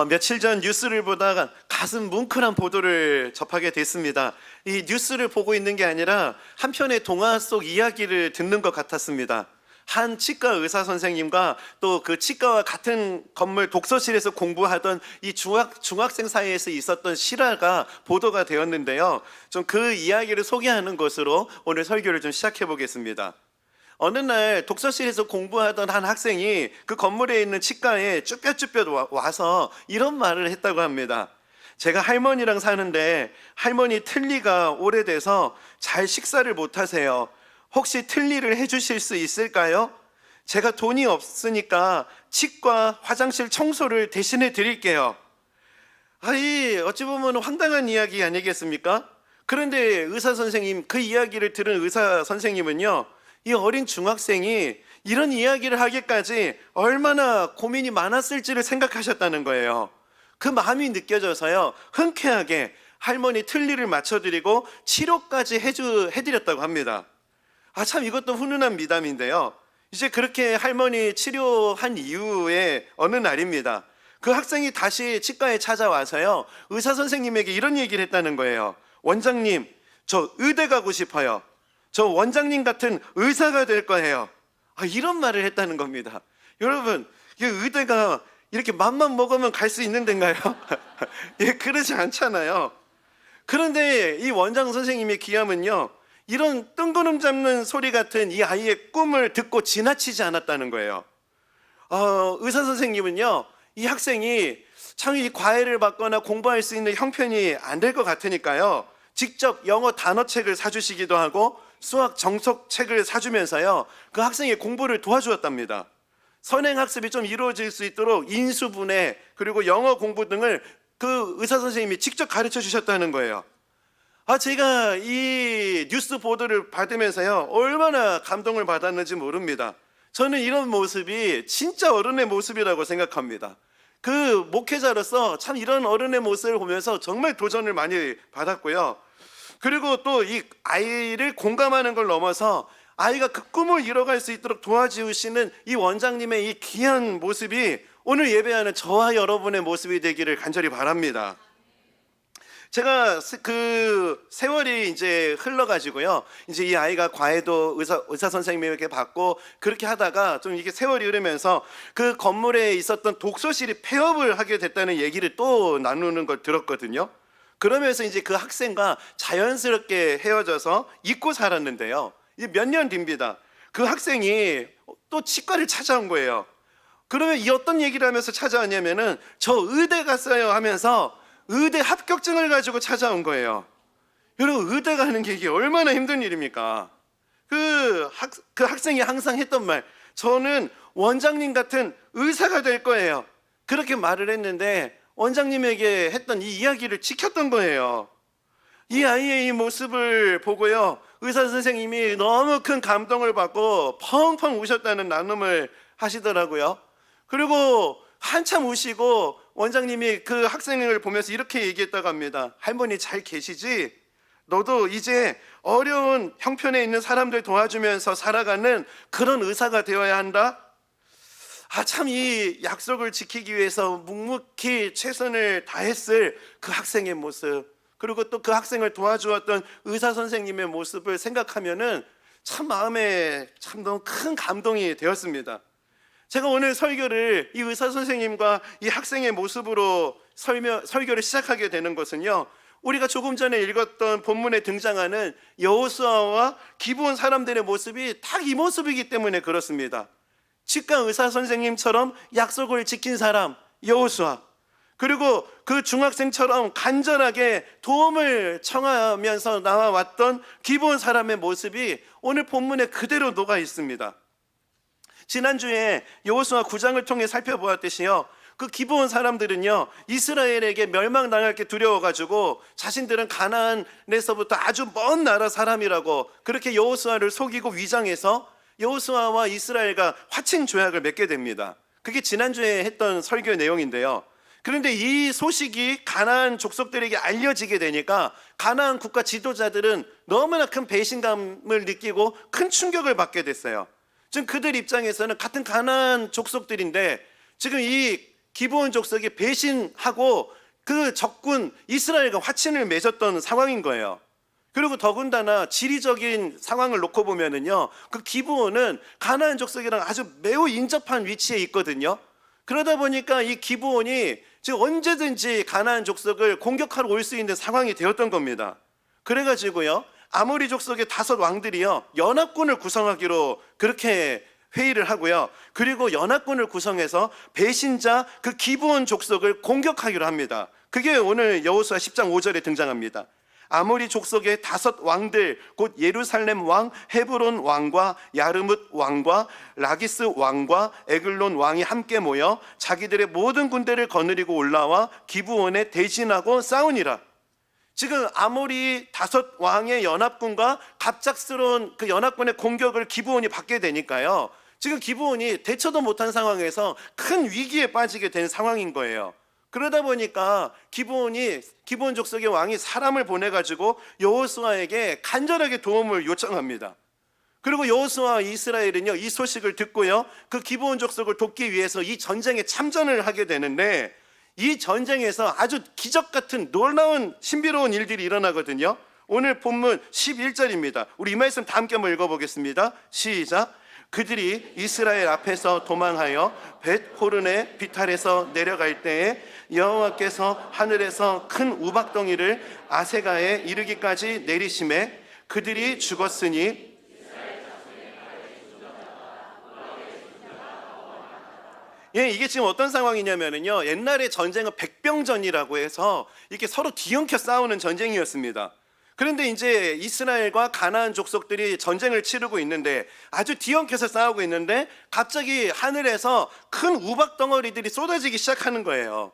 며칠 전 뉴스를 보다가 가슴 뭉클한 보도를 접하게 됐습니다. 이 뉴스를 보고 있는 게 아니라 한 편의 동화 속 이야기를 듣는 것 같았습니다. 한 치과 의사 선생님과 또 그 치과와 같은 건물 독서실에서 공부하던 이 중학생 사이에서 있었던 실화가 보도가 되었는데요. 좀 그 이야기를 소개하는 것으로 오늘 설교를 좀 시작해 보겠습니다. 어느 날 독서실에서 공부하던 한 학생이 그 건물에 있는 치과에 쭈뼛쭈뼛 와서 이런 말을 했다고 합니다. 제가 할머니랑 사는데 할머니 틀니가 오래돼서 잘 식사를 못 하세요. 혹시 틀니를 해주실 수 있을까요? 제가 돈이 없으니까 치과 화장실 청소를 대신해 드릴게요. 어찌 보면 황당한 이야기 아니겠습니까? 그런데 의사 선생님, 그 이야기를 들은 의사 선생님은요, 이 어린 중학생이 이런 이야기를 하기까지 얼마나 고민이 많았을지를 생각하셨다는 거예요. 그 마음이 느껴져서요, 흔쾌하게 할머니 틀니를 맞춰드리고 치료까지 해드렸다고 합니다. 참 이것도 훈훈한 미담인데요. 이제 그렇게 할머니 치료한 이후에 어느 날입니다. 그 학생이 다시 치과에 찾아와서요, 의사 선생님에게 이런 얘기를 했다는 거예요. 원장님, 저 의대 가고 싶어요. 저 원장님 같은 의사가 될 거예요. 이런 말을 했다는 겁니다. 여러분, 이 의대가 이렇게 맘만 먹으면 갈 수 있는 데인가요? 예, 그러지 않잖아요. 그런데 이 원장 선생님의 귀함은요, 이런 뜬구름 잡는 소리 같은 이 아이의 꿈을 듣고 지나치지 않았다는 거예요. 의사 선생님은요, 이 학생이 참 이 과외를 받거나 공부할 수 있는 형편이 안 될 것 같으니까요, 직접 영어 단어책을 사주시기도 하고 수학 정석책을 사주면서요, 그 학생의 공부를 도와주었답니다. 선행학습이 좀 이루어질 수 있도록 인수분해 그리고 영어 공부 등을 그 의사 선생님이 직접 가르쳐 주셨다는 거예요. 제가 이 뉴스 보도를 받으면서요, 얼마나 감동을 받았는지 모릅니다. 저는 이런 모습이 진짜 어른의 모습이라고 생각합니다. 그 목회자로서 참 이런 어른의 모습을 보면서 정말 도전을 많이 받았고요. 그리고 또 이 아이를 공감하는 걸 넘어서 아이가 그 꿈을 이뤄갈 수 있도록 도와주시는 이 원장님의 이 귀한 모습이 오늘 예배하는 저와 여러분의 모습이 되기를 간절히 바랍니다. 제가 그 세월이 이제 흘러가지고요, 이제 이 아이가 과외도 의사 선생님에게 받고 그렇게 하다가 좀 이게 세월이 흐르면서 그 건물에 있었던 독서실이 폐업을 하게 됐다는 얘기를 또 나누는 걸 들었거든요. 그러면서 이제 그 학생과 자연스럽게 헤어져서 잊고 살았는데요, 이제 몇 년 뒤입니다. 그 학생이 또 치과를 찾아온 거예요. 그러면 이 어떤 얘기를 하면서 찾아왔냐면은 저 의대 갔어요 하면서 의대 합격증을 가지고 찾아온 거예요. 여러분, 의대 가는 게 이게 얼마나 힘든 일입니까? 그 학생이 항상 했던 말, 저는 원장님 같은 의사가 될 거예요. 그렇게 말을 했는데 원장님에게 했던 이 이야기를 지켰던 거예요. 이 아이의 이 모습을 보고요, 의사 선생님이 너무 큰 감동을 받고 펑펑 우셨다는 나눔을 하시더라고요. 그리고 한참 우시고 원장님이 그 학생을 보면서 이렇게 얘기했다고 합니다. 할머니 잘 계시지? 너도 이제 어려운 형편에 있는 사람들 도와주면서 살아가는 그런 의사가 되어야 한다. 참 이 약속을 지키기 위해서 묵묵히 최선을 다했을 그 학생의 모습, 그리고 또 그 학생을 도와주었던 의사 선생님의 모습을 생각하면은 참 마음에 참 너무 큰 감동이 되었습니다. 제가 오늘 설교를 이 의사 선생님과 이 학생의 모습으로 설교를 시작하게 되는 것은요, 우리가 조금 전에 읽었던 본문에 등장하는 여호수아와 기브온 사람들의 모습이 딱 이 모습이기 때문에 그렇습니다. 치과 의사 선생님처럼 약속을 지킨 사람 여호수아, 그리고 그 중학생처럼 간절하게 도움을 청하면서 나와왔던 기브온 사람의 모습이 오늘 본문에 그대로 녹아 있습니다. 지난주에 여호수아 9장을 통해 살펴보았듯이요, 그 기브온 사람들은요, 이스라엘에게 멸망당할 게 두려워가지고 자신들은 가나안에서부터 아주 먼 나라 사람이라고 그렇게 여호수아를 속이고 위장해서 여호수아와 이스라엘과 화친 조약을 맺게 됩니다. 그게 지난주에 했던 설교 내용인데요. 그런데 이 소식이 가나안 족속들에게 알려지게 되니까 가나안 국가 지도자들은 너무나 큰 배신감을 느끼고 큰 충격을 받게 됐어요. 지금 그들 입장에서는 같은 가나안 족속들인데 지금 이 기브온 족속이 배신하고 그 적군 이스라엘과 화친을 맺었던 상황인 거예요. 그리고 더군다나 지리적인 상황을 놓고 보면은요, 그 기브온은 가나안 족속이랑 아주 매우 인접한 위치에 있거든요. 그러다 보니까 이 기브온이 지금 언제든지 가나안 족속을 공격하러 올 수 있는 상황이 되었던 겁니다. 그래가지고요, 아모리 족속의 5 왕들이요 연합군을 구성하기로 그렇게 회의를 하고요, 그리고 연합군을 구성해서 배신자 그 기브온 족속을 공격하기로 합니다. 그게 오늘 여호수아 10장 5절에 등장합니다. 아모리 족속의 5 왕들 곧 예루살렘 왕 헤브론 왕과 야르뭇 왕과 라기스 왕과 에글론 왕이 함께 모여 자기들의 모든 군대를 거느리고 올라와 기브온에 대진하고 싸우니라. 지금 아모리 5 왕의 연합군과 갑작스러운 그 연합군의 공격을 기브온이 받게 되니까요, 지금 기브온이 대처도 못한 상황에서 큰 위기에 빠지게 된 상황인 거예요. 그러다 보니까 기브온 족속의 왕이 사람을 보내가지고 여호수아에게 간절하게 도움을 요청합니다. 그리고 여호수아와 이스라엘은요, 이 소식을 듣고요, 그 기브온 족속을 돕기 위해서 이 전쟁에 참전을 하게 되는데, 이 전쟁에서 아주 기적 같은 놀라운 신비로운 일들이 일어나거든요. 오늘 본문 11절입니다. 우리 이 말씀 다 함께 한번 읽어보겠습니다. 시작. 그들이 이스라엘 앞에서 도망하여 벳호른의 비탈에서 내려갈 때에 여호와께서 하늘에서 큰 우박덩이를 아세가에 이르기까지 내리심에 그들이 죽었으니 이게 지금 어떤 상황이냐면요, 옛날에 전쟁은 백병전이라고 해서 이렇게 서로 뒤엉켜 싸우는 전쟁이었습니다. 그런데 이제 이스라엘과 가나안 족속들이 전쟁을 치르고 있는데, 아주 뒤엉켜서 싸우고 있는데 갑자기 하늘에서 큰 우박 덩어리들이 쏟아지기 시작하는 거예요.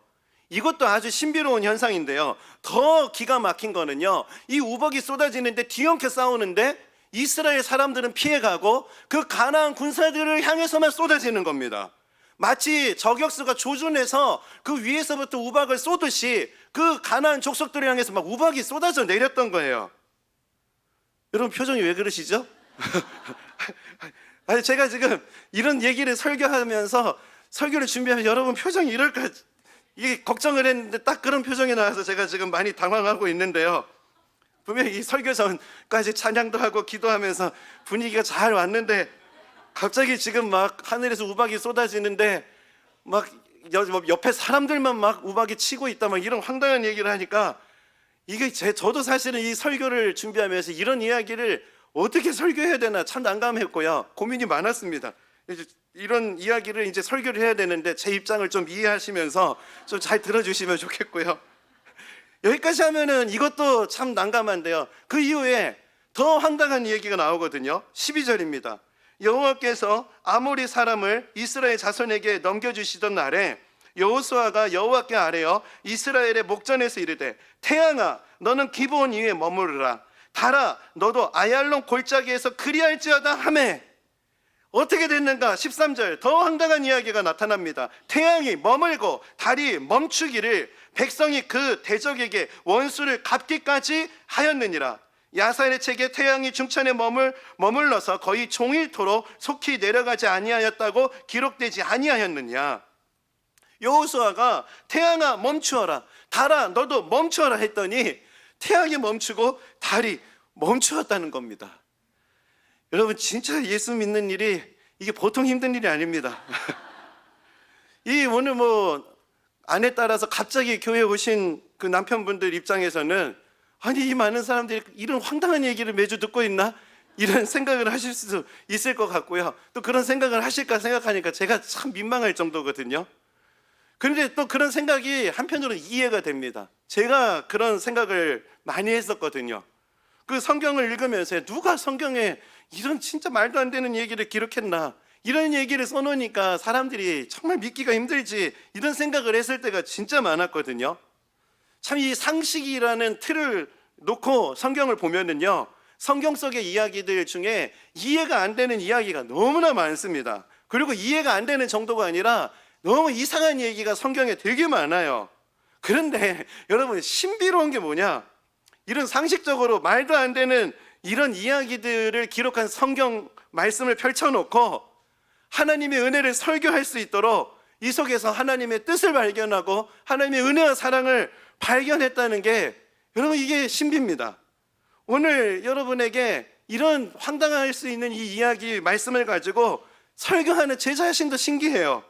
이것도 아주 신비로운 현상인데요, 더 기가 막힌 거는요, 이 우박이 쏟아지는데 뒤엉켜 싸우는데 이스라엘 사람들은 피해가고 그 가나안 군사들을 향해서만 쏟아지는 겁니다. 마치 저격수가 조준해서 그 위에서부터 우박을 쏘듯이 그 가나안 족속들을 향해서 막 우박이 쏟아져 내렸던 거예요. 여러분 표정이 왜 그러시죠? 아니, 제가 지금 이런 얘기를 설교하면서 설교를 준비하면 여러분 표정이 이럴까, 이게 걱정을 했는데 딱 그런 표정이 나와서 제가 지금 많이 당황하고 있는데요, 분명히 이 설교 전까지 찬양도 하고 기도하면서 분위기가 잘 왔는데 갑자기 지금 막 하늘에서 우박이 쏟아지는데 막 옆에 사람들만 막 우박이 치고 있다, 막 이런 황당한 얘기를 하니까, 이게 저도 사실은 이 설교를 준비하면서 이런 이야기를 어떻게 설교해야 되나 참 난감했고요, 고민이 많았습니다. 이런 이야기를 이제 설교를 해야 되는데 제 입장을 좀 이해하시면서 좀 잘 들어주시면 좋겠고요. 여기까지 하면은 이것도 참 난감한데요, 그 이후에 더 황당한 얘기가 나오거든요. 12절입니다. 여호와께서 아모리 사람을 이스라엘 자손에게 넘겨주시던 날에 여호수아가 여호와께 아뢰어 이스라엘의 목전에서 이르되, 태양아 너는 기브온 위에 머무르라, 달아 너도 아얄론 골짜기에서 그리할지어다 하매, 어떻게 됐는가? 13절 더 황당한 이야기가 나타납니다. 태양이 머물고 달이 멈추기를 백성이 그 대적에게 원수를 갚기까지 하였느니라. 야살의 책에 태양이 중천에 머물러서 거의 종일토록 속히 내려가지 아니하였다고 기록되지 아니하였느냐. 여호수아가 태양아 멈추어라, 달아 너도 멈추어라 했더니 태양이 멈추고 달이 멈추었다는 겁니다. 여러분 진짜 예수 믿는 일이 이게 보통 힘든 일이 아닙니다. 이 오늘 아내 따라서 갑자기 교회에 오신 그 남편분들 입장에서는, 아니 이 많은 사람들이 이런 황당한 얘기를 매주 듣고 있나? 이런 생각을 하실 수 있을 것 같고요, 또 그런 생각을 하실까 생각하니까 제가 참 민망할 정도거든요. 그런데 또 그런 생각이 한편으로 이해가 됩니다. 제가 그런 생각을 많이 했었거든요. 그 성경을 읽으면서 누가 성경에 이런 진짜 말도 안 되는 얘기를 기록했나, 이런 얘기를 써놓으니까 사람들이 정말 믿기가 힘들지, 이런 생각을 했을 때가 진짜 많았거든요. 참 이 상식이라는 틀을 놓고 성경을 보면은요, 성경 속의 이야기들 중에 이해가 안 되는 이야기가 너무나 많습니다. 그리고 이해가 안 되는 정도가 아니라 너무 이상한 얘기가 성경에 되게 많아요. 그런데 여러분 신비로운 게 뭐냐, 이런 상식적으로 말도 안 되는 이런 이야기들을 기록한 성경 말씀을 펼쳐놓고 하나님의 은혜를 설교할 수 있도록 이 속에서 하나님의 뜻을 발견하고 하나님의 은혜와 사랑을 발견했다는 게 여러분 이게 신비입니다. 오늘 여러분에게 이런 황당할 수 있는 이 이야기 말씀을 가지고 설교하는 제 자신도 신기해요.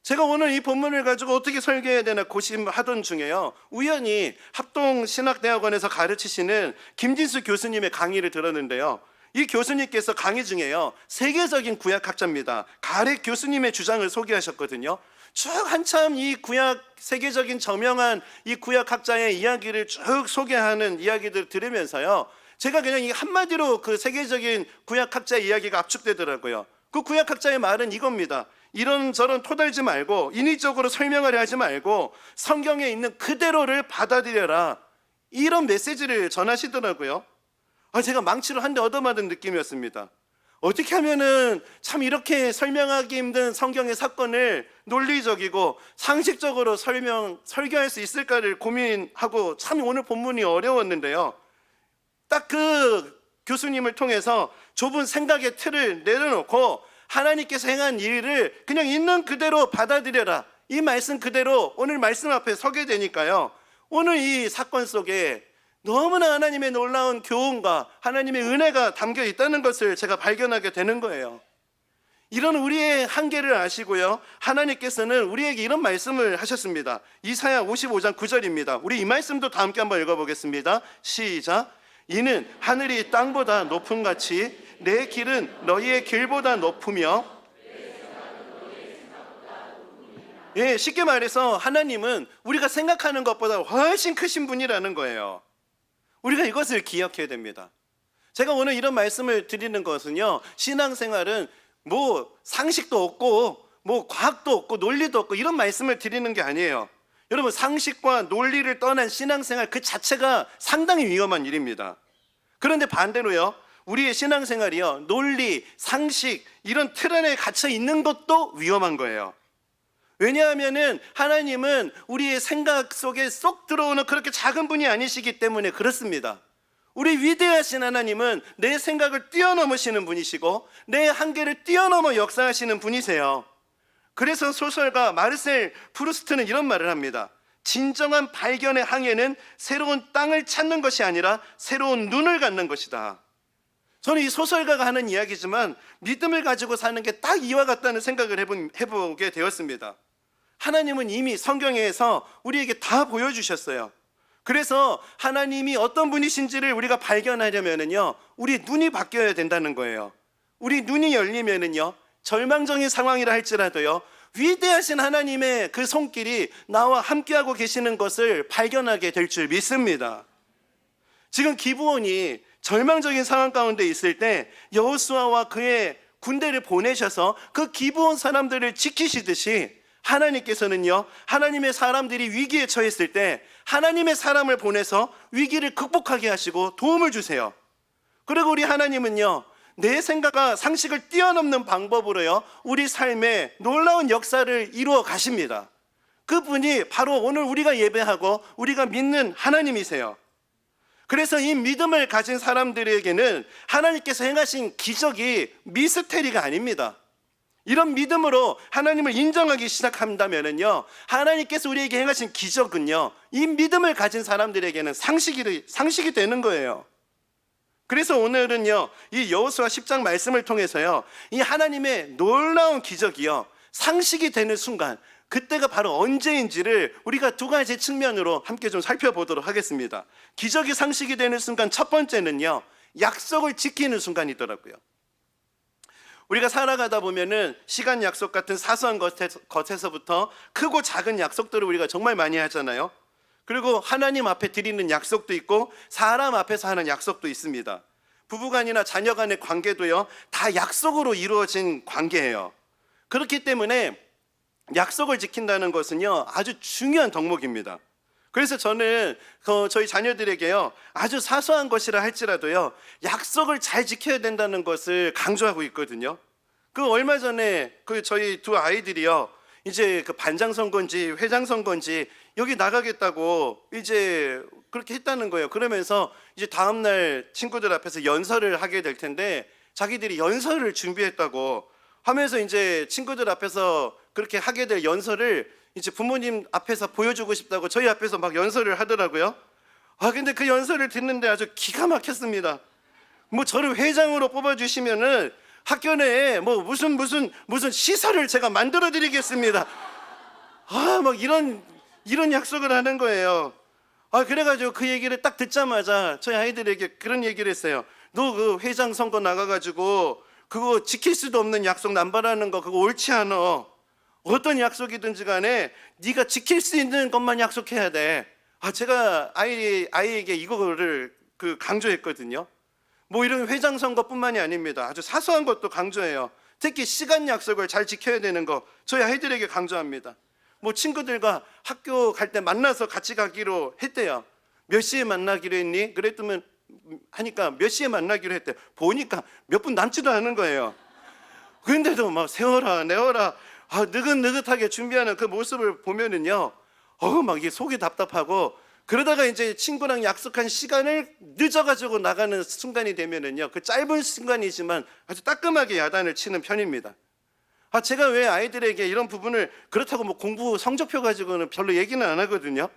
제가 오늘 이 본문을 가지고 어떻게 설교해야 되나 고심하던 중에요, 우연히 합동신학대학원에서 가르치시는 김진수 교수님의 강의를 들었는데요, 이 교수님께서 강의 중에요 세계적인 구약학자입니다. 가렉 교수님의 주장을 소개하셨거든요. 쭉 한참 이 구약 세계적인 저명한 이 구약학자의 이야기를 쭉 소개하는 이야기들을 들으면서요, 제가 그냥 이 한마디로 그 세계적인 구약학자의 이야기가 압축되더라고요. 그 구약학자의 말은 이겁니다. 이런저런 토달지 말고 인위적으로 설명하려 하지 말고 성경에 있는 그대로를 받아들여라, 이런 메시지를 전하시더라고요. 제가 망치로 한 대 얻어맞은 느낌이었습니다. 어떻게 하면은 참 이렇게 설명하기 힘든 성경의 사건을 논리적이고 상식적으로 설교할 수 있을까를 고민하고 참 오늘 본문이 어려웠는데요, 딱 그 교수님을 통해서 좁은 생각의 틀을 내려놓고 하나님께서 행한 일을 그냥 있는 그대로 받아들여라, 이 말씀 그대로 오늘 말씀 앞에 서게 되니까요, 오늘 이 사건 속에 너무나 하나님의 놀라운 교훈과 하나님의 은혜가 담겨 있다는 것을 제가 발견하게 되는 거예요. 이런 우리의 한계를 아시고요, 하나님께서는 우리에게 이런 말씀을 하셨습니다. 이사야 55장 9절입니다. 우리 이 말씀도 다 함께 한번 읽어보겠습니다. 시작. 이는 하늘이 땅보다 높음같이 내 길은 너희의 길보다 높으며, 예, 쉽게 말해서 하나님은 우리가 생각하는 것보다 훨씬 크신 분이라는 거예요. 우리가 이것을 기억해야 됩니다. 제가 오늘 이런 말씀을 드리는 것은요, 신앙생활은 뭐 상식도 없고 뭐 과학도 없고 논리도 없고 이런 말씀을 드리는 게 아니에요. 여러분, 상식과 논리를 떠난 신앙생활 그 자체가 상당히 위험한 일입니다. 그런데 반대로요, 우리의 신앙생활이요, 논리, 상식 이런 틀 안에 갇혀 있는 것도 위험한 거예요. 왜냐하면은 하나님은 우리의 생각 속에 쏙 들어오는 그렇게 작은 분이 아니시기 때문에 그렇습니다. 우리 위대하신 하나님은 내 생각을 뛰어넘으시는 분이시고 내 한계를 뛰어넘어 역사하시는 분이세요. 그래서 소설가 마르셀 프루스트는 이런 말을 합니다. 진정한 발견의 항해는 새로운 땅을 찾는 것이 아니라 새로운 눈을 갖는 것이다. 저는 이 소설가가 하는 이야기지만 믿음을 가지고 사는 게 딱 이와 같다는 생각을 해보게 되었습니다. 하나님은 이미 성경에서 우리에게 다 보여주셨어요. 그래서 하나님이 어떤 분이신지를 우리가 발견하려면요, 우리 눈이 바뀌어야 된다는 거예요. 우리 눈이 열리면은요, 절망적인 상황이라 할지라도요, 위대하신 하나님의 그 손길이 나와 함께하고 계시는 것을 발견하게 될 줄 믿습니다. 지금 기브온이 절망적인 상황 가운데 있을 때 여호수아와 그의 군대를 보내셔서 그 기브온 사람들을 지키시듯이 하나님께서는요, 하나님의 사람들이 위기에 처했을 때 하나님의 사람을 보내서 위기를 극복하게 하시고 도움을 주세요. 그리고 우리 하나님은요, 내 생각과 상식을 뛰어넘는 방법으로요, 우리 삶에 놀라운 역사를 이루어 가십니다. 그분이 바로 오늘 우리가 예배하고 우리가 믿는 하나님이세요. 그래서 이 믿음을 가진 사람들에게는 하나님께서 행하신 기적이 미스테리가 아닙니다. 이런 믿음으로 하나님을 인정하기 시작한다면요, 하나님께서 우리에게 행하신 기적은요, 이 믿음을 가진 사람들에게는 상식이 되는 거예요. 그래서 오늘은요, 이 여호수아 10장 말씀을 통해서요, 이 하나님의 놀라운 기적이요, 상식이 되는 순간, 그때가 바로 언제인지를 우리가 두 가지 측면으로 함께 좀 살펴보도록 하겠습니다. 기적이 상식이 되는 순간 첫 번째는요, 약속을 지키는 순간이더라고요. 우리가 살아가다 보면은 시간 약속 같은 사소한 것에서부터 크고 작은 약속들을 우리가 정말 많이 하잖아요. 그리고 하나님 앞에 드리는 약속도 있고 사람 앞에서 하는 약속도 있습니다. 부부간이나 자녀간의 관계도요, 다 약속으로 이루어진 관계예요. 그렇기 때문에 약속을 지킨다는 것은요, 아주 중요한 덕목입니다. 그래서 저는 저희 자녀들에게요, 아주 사소한 것이라 할지라도요, 약속을 잘 지켜야 된다는 것을 강조하고 있거든요. 그 얼마 전에 저희 두 아이들이요, 이제 그 반장 선거인지 회장 선거인지 여기 나가겠다고 이제 그렇게 했다는 거예요. 그러면서 이제 다음날 친구들 앞에서 연설을 하게 될 텐데 자기들이 연설을 준비했다고 하면서 이제 친구들 앞에서 그렇게 하게 될 연설을 이제 부모님 앞에서 보여주고 싶다고 저희 앞에서 막 연설을 하더라고요. 근데 그 연설을 듣는데 아주 기가 막혔습니다. 뭐 저를 회장으로 뽑아주시면은 학교 내에 뭐 무슨 시설을 제가 만들어 드리겠습니다. 막 이런 약속을 하는 거예요. 그래가지고 그 얘기를 딱 듣자마자 저희 아이들에게 그런 얘기를 했어요. 너 그 회장 선거 나가가지고 그거 지킬 수도 없는 약속 남발하는 거 그거 옳지 않아. 어떤 약속이든지 간에 네가 지킬 수 있는 것만 약속해야 돼. 제가 아이에게 이거를 강조했거든요. 뭐 이런 회장 선거뿐만이 아닙니다. 아주 사소한 것도 강조해요. 특히 시간 약속을 잘 지켜야 되는 거 저희 아이들에게 강조합니다. 뭐 친구들과 학교 갈 때 만나서 같이 가기로 했대요. 몇 시에 만나기로 했니? 그랬더니 하니까 몇 시에 만나기로 했대. 보니까 몇 분 남지도 않은 거예요. 그런데도 막 세워라 내워라 느긋느긋하게 준비하는 그 모습을 보면은요, 막 이게 속이 답답하고, 그러다가 이제 친구랑 약속한 시간을 늦어가지고 나가는 순간이 되면은요, 그 짧은 순간이지만 아주 따끔하게 야단을 치는 편입니다. 제가 왜 아이들에게 이런 부분을 그렇다고 뭐 공부 성적표 가지고는 별로 얘기는 안 하거든요.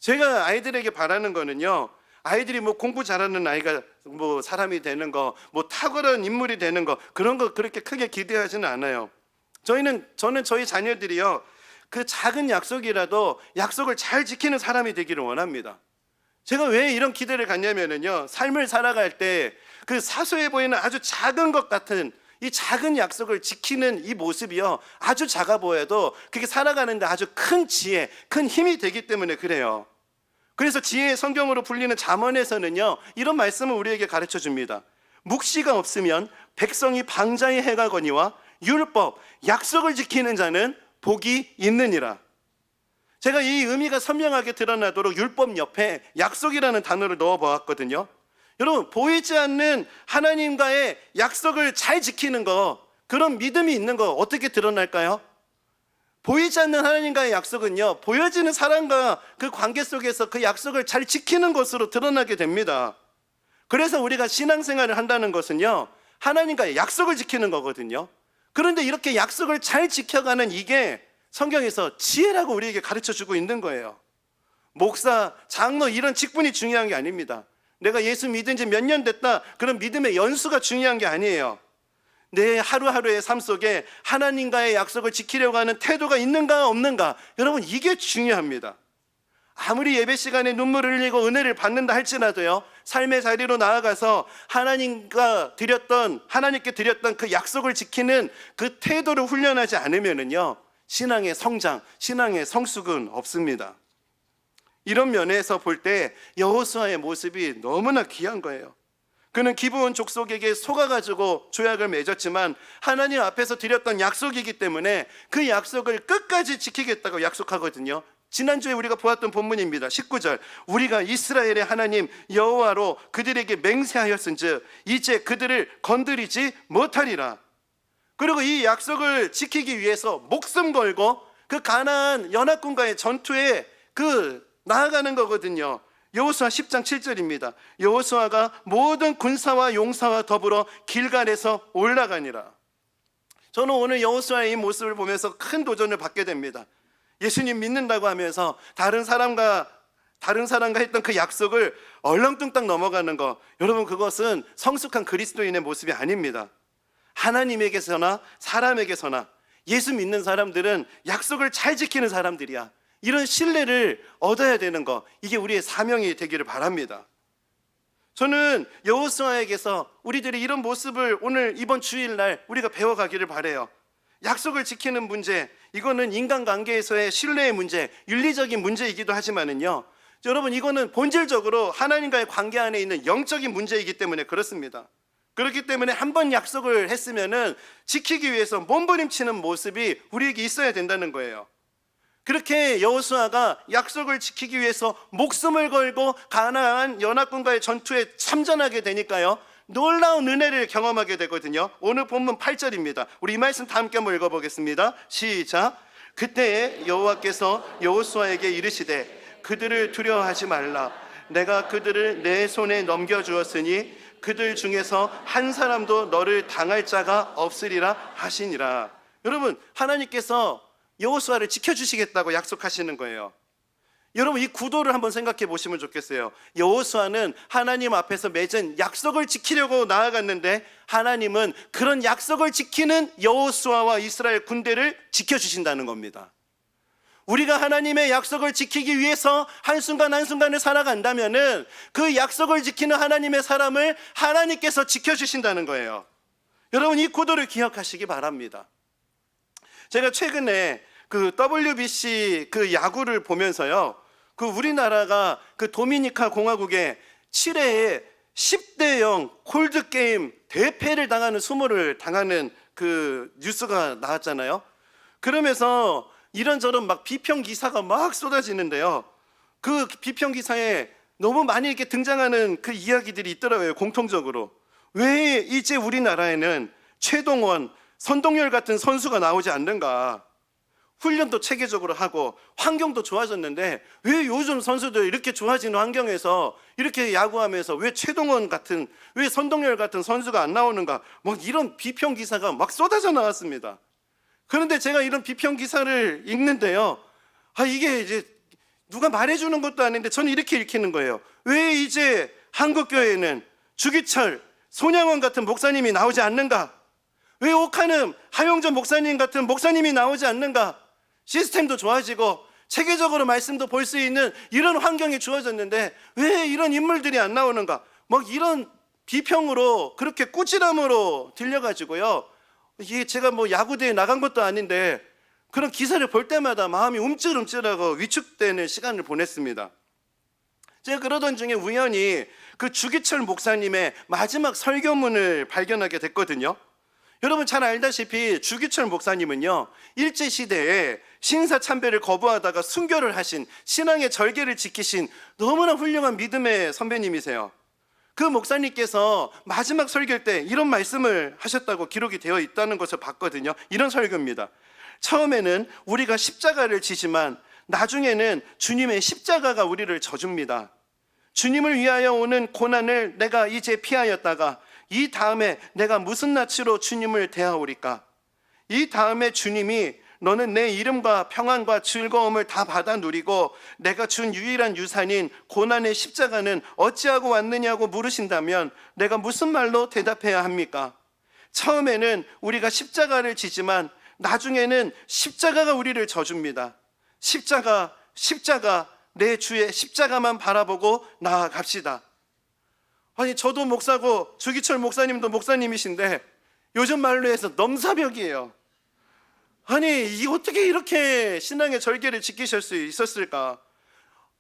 제가 아이들에게 바라는 거는요, 아이들이 뭐 공부 잘하는 아이가 뭐 사람이 되는 거, 뭐 탁월한 인물이 되는 거, 그런 거 그렇게 크게 기대하지는 않아요. 저는 저희 자녀들이요, 그 작은 약속이라도 약속을 잘 지키는 사람이 되기를 원합니다. 제가 왜 이런 기대를 갖냐면요, 삶을 살아갈 때 그 사소해 보이는 아주 작은 것 같은 이 작은 약속을 지키는 이 모습이요, 아주 작아 보여도 그게 살아가는데 아주 큰 지혜, 큰 힘이 되기 때문에 그래요. 그래서 지혜의 성경으로 불리는 잠언에서는요, 이런 말씀을 우리에게 가르쳐 줍니다. 묵시가 없으면 백성이 방자히 해가거니와 율법, 약속을 지키는 자는 복이 있느니라. 제가 이 의미가 선명하게 드러나도록 율법 옆에 약속이라는 단어를 넣어 보았거든요. 여러분, 보이지 않는 하나님과의 약속을 잘 지키는 거, 그런 믿음이 있는 거 어떻게 드러날까요? 보이지 않는 하나님과의 약속은요, 보여지는 사람과 그 관계 속에서 그 약속을 잘 지키는 것으로 드러나게 됩니다. 그래서 우리가 신앙생활을 한다는 것은요, 하나님과의 약속을 지키는 거거든요. 그런데 이렇게 약속을 잘 지켜가는 이게 성경에서 지혜라고 우리에게 가르쳐주고 있는 거예요. 목사, 장로 이런 직분이 중요한 게 아닙니다. 내가 예수 믿은 지 몇 년 됐다, 그런 믿음의 연수가 중요한 게 아니에요. 내 하루하루의 삶 속에 하나님과의 약속을 지키려고 하는 태도가 있는가 없는가, 여러분 이게 중요합니다. 아무리 예배 시간에 눈물을 흘리고 은혜를 받는다 할지라도요, 삶의 자리로 나아가서 하나님께 드렸던 그 약속을 지키는 그 태도를 훈련하지 않으면은요, 신앙의 성장, 신앙의 성숙은 없습니다. 이런 면에서 볼 때 여호수아의 모습이 너무나 귀한 거예요. 그는 기브온 족속에게 속아가지고 조약을 맺었지만 하나님 앞에서 드렸던 약속이기 때문에 그 약속을 끝까지 지키겠다고 약속하거든요. 지난주에 우리가 보았던 본문입니다. 19절, 우리가 이스라엘의 하나님 여호와로 그들에게 맹세하였은즉 이제 그들을 건드리지 못하리라. 그리고 이 약속을 지키기 위해서 목숨 걸고 그 가나안 연합군과의 전투에 나아가는 거거든요. 여호수아 10장 7절입니다. 여호수아가 모든 군사와 용사와 더불어 길갈에서 올라가니라. 저는 오늘 여호수아의 이 모습을 보면서 큰 도전을 받게 됩니다. 예수님 믿는다고 하면서 다른 사람과 했던 그 약속을 얼렁뚱땅 넘어가는 거, 여러분 그것은 성숙한 그리스도인의 모습이 아닙니다. 하나님에게서나 사람에게서나 예수 믿는 사람들은 약속을 잘 지키는 사람들이야. 이런 신뢰를 얻어야 되는 거, 이게 우리의 사명이 되기를 바랍니다. 저는 여호수아에게서 우리들이 이런 모습을 오늘 이번 주일날 우리가 배워가기를 바라요. 약속을 지키는 문제, 이거는 인간관계에서의 신뢰의 문제, 윤리적인 문제이기도 하지만은요, 여러분 이거는 본질적으로 하나님과의 관계 안에 있는 영적인 문제이기 때문에 그렇습니다. 그렇기 때문에 한번 약속을 했으면은 지키기 위해서 몸부림치는 모습이 우리에게 있어야 된다는 거예요. 그렇게 여호수아가 약속을 지키기 위해서 목숨을 걸고 가나안 연합군과의 전투에 참전하게 되니까요, 놀라운 은혜를 경험하게 되거든요. 오늘 본문 8절입니다. 우리 이 말씀 다 함께 한번 읽어보겠습니다. 시작. 그때 여호와께서 여호수아에게 이르시되 그들을 두려워하지 말라. 내가 그들을 내 손에 넘겨주었으니 그들 중에서 한 사람도 너를 당할 자가 없으리라 하시니라. 여러분, 하나님께서 여호수아를 지켜주시겠다고 약속하시는 거예요. 여러분, 이 구도를 한번 생각해 보시면 좋겠어요. 여호수아는 하나님 앞에서 맺은 약속을 지키려고 나아갔는데 하나님은 그런 약속을 지키는 여호수아와 이스라엘 군대를 지켜주신다는 겁니다. 우리가 하나님의 약속을 지키기 위해서 한순간 한순간을 살아간다면은 그 약속을 지키는 하나님의 사람을 하나님께서 지켜주신다는 거예요. 여러분, 이 구도를 기억하시기 바랍니다. 제가 최근에 그 WBC 그 야구를 보면서요, 그 우리나라가 그 도미니카 공화국에 7회에 10대 0 콜드 게임 대패를 당하는 수모를 당하는 그 뉴스가 나왔잖아요. 그러면서 이런저런 막 비평 기사가 막 쏟아지는데요. 그 비평 기사에 너무 많이 이렇게 등장하는 그 이야기들이 있더라고요. 공통적으로 왜 이제 우리나라에는 최동원, 선동열 같은 선수가 나오지 않는가? 훈련도 체계적으로 하고 환경도 좋아졌는데 왜 요즘 선수들 이렇게 좋아지는 환경에서 이렇게 야구하면서 왜 최동원 같은, 왜 선동열 같은 선수가 안 나오는가? 막 이런 비평 기사가 막 쏟아져 나왔습니다. 그런데 제가 이런 비평 기사를 읽는데요, 이게 이제 누가 말해주는 것도 아닌데 저는 이렇게 읽히는 거예요. 왜 이제 한국교회에는 주기철, 손양원 같은 목사님이 나오지 않는가? 왜 옥하는 하용전 목사님 같은 목사님이 나오지 않는가? 시스템도 좋아지고 체계적으로 말씀도 볼 수 있는 이런 환경이 주어졌는데 왜 이런 인물들이 안 나오는가? 막 이런 비평으로, 그렇게 꾸지람으로 들려가지고요, 이게 제가 뭐 야구대에 나간 것도 아닌데 그런 기사를 볼 때마다 마음이 움찔움찔하고 위축되는 시간을 보냈습니다. 제가 그러던 중에 우연히 그 주기철 목사님의 마지막 설교문을 발견하게 됐거든요. 여러분 잘 알다시피 주기철 목사님은요, 일제시대에 신사참배를 거부하다가 순교를 하신, 신앙의 절개를 지키신 너무나 훌륭한 믿음의 선배님이세요. 그 목사님께서 마지막 설교 때 이런 말씀을 하셨다고 기록이 되어 있다는 것을 봤거든요. 이런 설교입니다. 처음에는 우리가 십자가를 지지만 나중에는 주님의 십자가가 우리를 져줍니다. 주님을 위하여 오는 고난을 내가 이제 피하였다가 이 다음에 내가 무슨 낯으로 주님을 대하오리까? 이 다음에 주님이 너는 내 이름과 평안과 즐거움을 다 받아 누리고 내가 준 유일한 유산인 고난의 십자가는 어찌하고 왔느냐고 물으신다면 내가 무슨 말로 대답해야 합니까? 처음에는 우리가 십자가를 지지만 나중에는 십자가가 우리를 져줍니다. 십자가, 십자가, 내 주의 십자가만 바라보고 나아갑시다. 아니, 저도 목사고 주기철 목사님도 목사님이신데 요즘 말로 해서 넘사벽이에요. 아니, 이 어떻게 이렇게 신앙의 절개를 지키실 수 있었을까?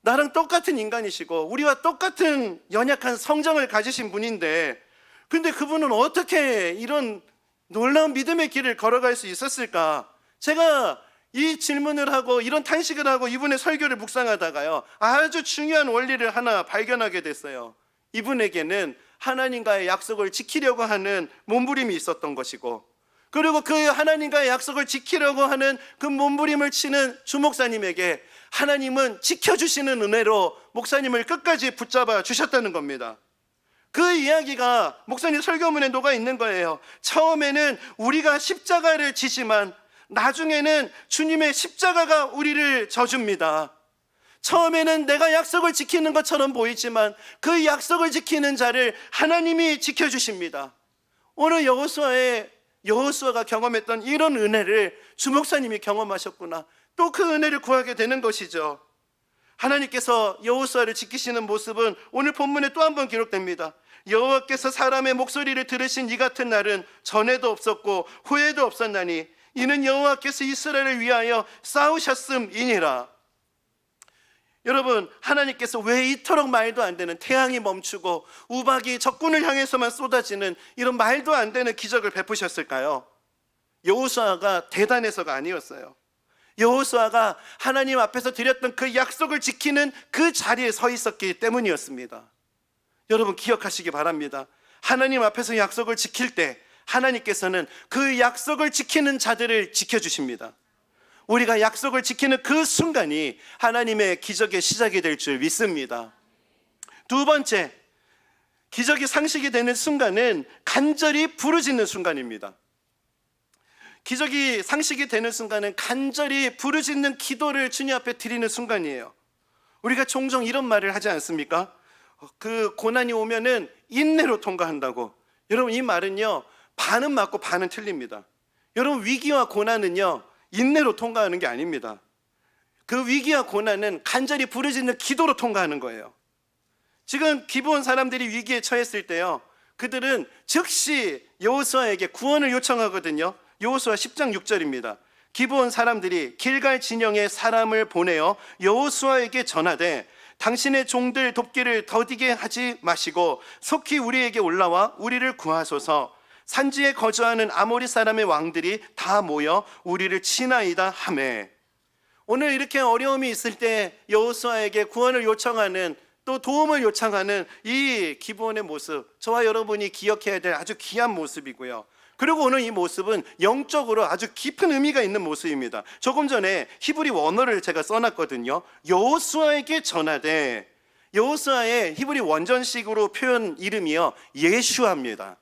나랑 똑같은 인간이시고 우리와 똑같은 연약한 성정을 가지신 분인데, 근데 그분은 어떻게 이런 놀라운 믿음의 길을 걸어갈 수 있었을까? 제가 이 질문을 하고 이런 탄식을 하고 이분의 설교를 묵상하다가요, 아주 중요한 원리를 하나 발견하게 됐어요. 이분에게는 하나님과의 약속을 지키려고 하는 몸부림이 있었던 것이고, 그리고 그 하나님과의 약속을 지키려고 하는 그 몸부림을 치는 주목사님에게 하나님은 지켜주시는 은혜로 목사님을 끝까지 붙잡아 주셨다는 겁니다. 그 이야기가 목사님 설교문에 녹아 있는 거예요. 처음에는 우리가 십자가를 지지만 나중에는 주님의 십자가가 우리를 져줍니다. 처음에는 내가 약속을 지키는 것처럼 보이지만 그 약속을 지키는 자를 하나님이 지켜주십니다. 오늘 여호수아가 경험했던 이런 은혜를 주목사님이 경험하셨구나. 또 그 은혜를 구하게 되는 것이죠. 하나님께서 여호수아를 지키시는 모습은 오늘 본문에 또 한 번 기록됩니다. 여호와께서 사람의 목소리를 들으신 이 같은 날은 전에도 없었고 후에도 없었나니 이는 여호와께서 이스라엘을 위하여 싸우셨음이니라. 여러분, 하나님께서 왜 이토록 말도 안 되는, 태양이 멈추고 우박이 적군을 향해서만 쏟아지는 이런 말도 안 되는 기적을 베푸셨을까요? 여호수아가 대단해서가 아니었어요. 여호수아가 하나님 앞에서 드렸던 그 약속을 지키는 그 자리에 서 있었기 때문이었습니다. 여러분 기억하시기 바랍니다. 하나님 앞에서 약속을 지킬 때 하나님께서는 그 약속을 지키는 자들을 지켜주십니다. 우리가 약속을 지키는 그 순간이 하나님의 기적의 시작이 될 줄 믿습니다. 두 번째, 기적이 상식이 되는 순간은 간절히 부르짖는 순간입니다. 기적이 상식이 되는 순간은 간절히 부르짖는 기도를 주님 앞에 드리는 순간이에요. 우리가 종종 이런 말을 하지 않습니까? 그 고난이 오면은 인내로 통과한다고. 여러분, 이 말은요, 반은 맞고 반은 틀립니다. 여러분, 위기와 고난은요, 인내로 통과하는 게 아닙니다. 그 위기와 고난은 간절히 부르짖는 기도로 통과하는 거예요. 지금 기브온 사람들이 위기에 처했을 때요, 그들은 즉시 여호수아에게 구원을 요청하거든요. 여호수아 10장 6절입니다. 기브온 사람들이 길갈 진영에 사람을 보내어 여호수아에게 전하되 당신의 종들 돕기를 더디게 하지 마시고 속히 우리에게 올라와 우리를 구하소서. 산지에 거주하는 아모리 사람의 왕들이 다 모여 우리를 치나이다 하매. 오늘 이렇게 어려움이 있을 때 여호수아에게 구원을 요청하는, 또 도움을 요청하는 이 기브온의 모습, 저와 여러분이 기억해야 될 아주 귀한 모습이고요. 그리고 오늘 이 모습은 영적으로 아주 깊은 의미가 있는 모습입니다. 조금 전에 히브리 원어를 제가 써놨거든요. 여호수아에게 전하되, 여호수아의 히브리 원전식으로 표현 이름이요, 예슈아입니다.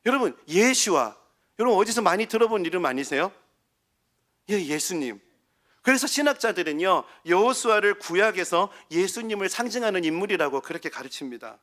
여러분, 예슈아, 여러분 어디서 많이 들어본 이름 아니세요? 예, 예수님. 그래서 신학자들은요, 여호수아를 구약에서 예수님을 상징하는 인물이라고 그렇게 가르칩니다.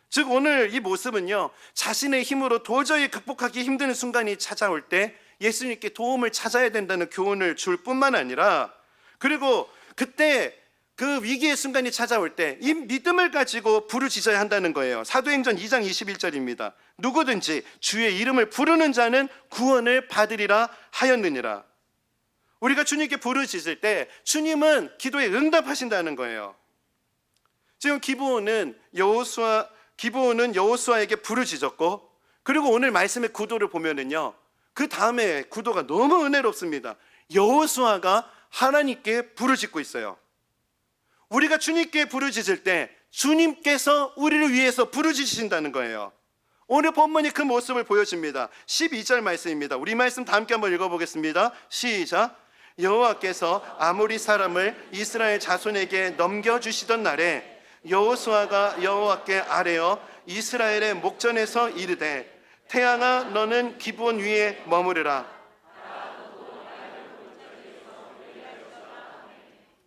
즉 오늘 이 모습은요, 자신의 힘으로 도저히 극복하기 힘든 순간이 찾아올 때 예수님께 도움을 찾아야 된다는 교훈을 줄 뿐만 아니라, 그리고 그때 그 위기의 순간이 찾아올 때 이 믿음을 가지고 부르짖어야 한다는 거예요. 사도행전 2장 21절입니다. 누구든지 주의 이름을 부르는 자는 구원을 받으리라 하였느니라. 우리가 주님께 부르짖을 때 주님은 기도에 응답하신다는 거예요. 지금 기브온은 여호수아에게 부르짖었고, 그리고 오늘 말씀의 구도를 보면은요, 그 다음에 구도가 너무 은혜롭습니다. 여호수아가 하나님께 부르짖고 있어요. 우리가 주님께 부르짖을 때 주님께서 우리를 위해서 부르짖으신다는 거예요. 오늘 본문이 그 모습을 보여줍니다. 12절 말씀입니다. 우리 말씀 다 함께 한번 읽어보겠습니다. 시작. 여호와께서 아모리 사람을 이스라엘 자손에게 넘겨주시던 날에 여호수아가 여호와께 아뢰어 이스라엘의 목전에서 이르되 태양아 너는 기브온 위에 머무르라.